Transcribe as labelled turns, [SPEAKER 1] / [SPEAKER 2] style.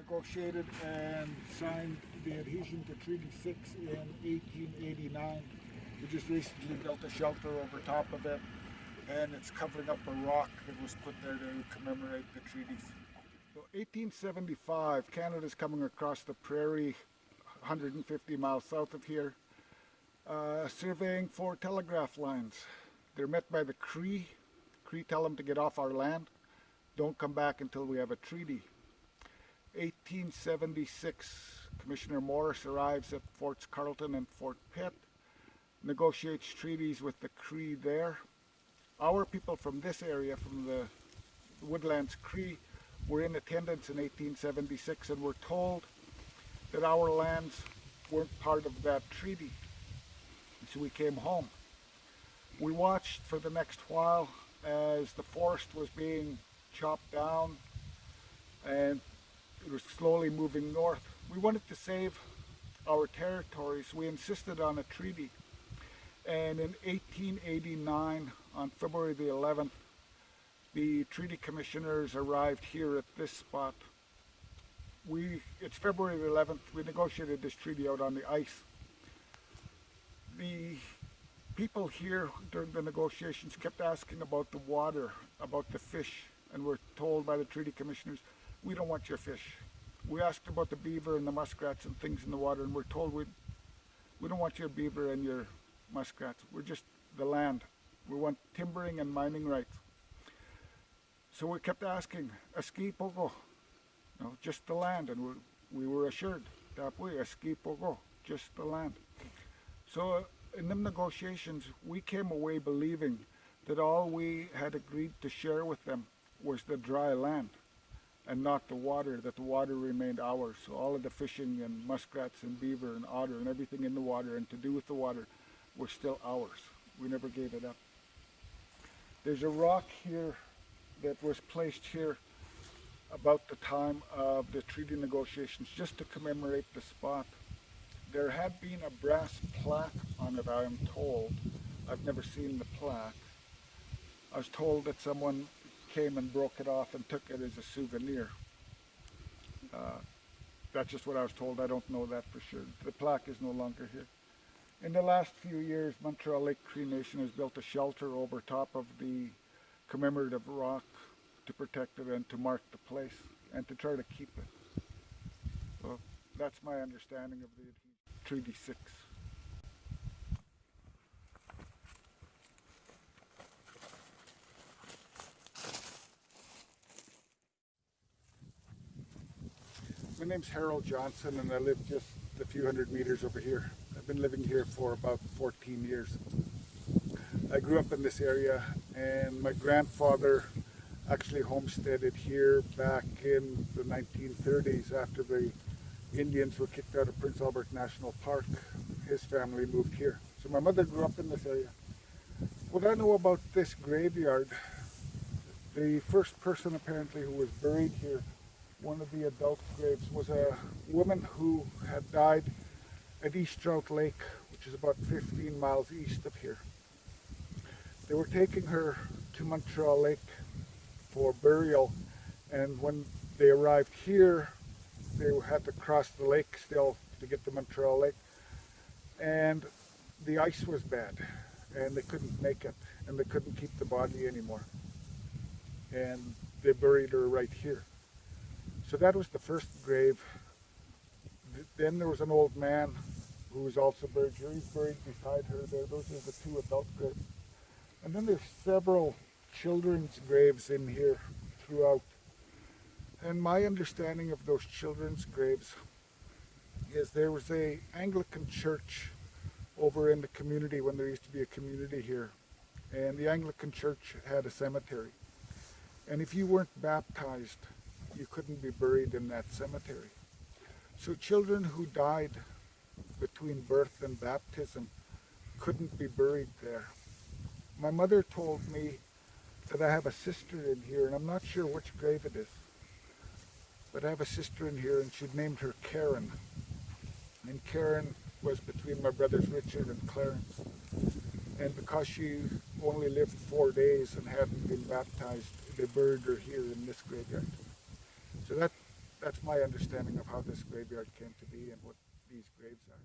[SPEAKER 1] negotiated and signed the adhesion to Treaty 6 in 1889. We just recently built a shelter over top of it, and it's covering up a rock that was put there to commemorate the treaties. So 1875, Canada's coming across the prairie 150 miles south of here, surveying for telegraph lines. They're met by the Cree. Cree tell them to get off our land. Don't come back until we have a treaty. 1876, Commissioner Morris arrives at Forts Carleton and Fort Pitt, negotiates treaties with the Cree there. Our people from this area, from the Woodlands Cree, were in attendance in 1876 and were told that our lands weren't part of that treaty. So we came home. We watched for the next while as the forest was being chopped down and it was slowly moving north. We wanted to save our territory, so we insisted on a treaty. And in 1889, on February the 11th, the treaty commissioners arrived here at this spot. It's February the 11th, we negotiated this treaty out on the ice. The people here during the negotiations kept asking about the water, about the fish, and were told by the treaty commissioners, we don't want your fish. We asked about the beaver and the muskrats and things in the water, and we're told we don't want your beaver and your muskrats. We're just the land. We want timbering and mining rights. So we kept asking, Aski Pogo, just the land, and we were assured, Tapui, Aski Pogo, just the land. So in the negotiations, we came away believing that all we had agreed to share with them was the dry land and not the water, that the water remained ours. So all of the fishing and muskrats and beaver and otter and everything in the water and to do with the water was still ours. We never gave it up. There's a rock here that was placed here about the time of the treaty negotiations just to commemorate the spot. There had been a brass plaque on it, I am told. I've never seen the plaque. I was told that someone came and broke it off and took it as a souvenir. That's just what I was told. I don't know that for sure. The plaque is no longer here. In the last few years, Montreal Lake Cree Nation has built a shelter over top of the commemorative rock to protect it and to mark the place and to try to keep it. So that's my understanding of the Treaty 6. My name's Harold Johnson and I live just a few hundred meters over here. I've been living here for about 14 years. I grew up in this area and my grandfather actually homesteaded here back in the 1930s after the Indians were kicked out of Prince Albert National Park. His family moved here. So my mother grew up in this area. What I know about this graveyard, the first person apparently who was buried here, one of the adult graves, was a woman who had died at East Trout Lake, which is about 15 miles east of here. They were taking her to Montreal Lake for burial, and when they arrived here, they had to cross the lake still to get to Montreal Lake, and the ice was bad, and they couldn't make it, and they couldn't keep the body anymore, and they buried her right here. So that was the first grave. Then there was an old man who was also buried here. He's buried beside her there. Those are the two adult graves. And then there's several children's graves in here throughout. And my understanding of those children's graves is there was a Anglican church over in the community when there used to be a community here. And the Anglican church had a cemetery. And if you weren't baptized, you couldn't be buried in that cemetery. So children who died between birth and baptism couldn't be buried there. My mother told me that I have a sister in here, and I'm not sure which grave it is, but I have a sister in here, and she'd named her Karen. And Karen was between my brothers Richard and Clarence. And because she only lived 4 days and hadn't been baptized, they buried her here in this graveyard. So that's my understanding of how this graveyard came to be and what these graves are.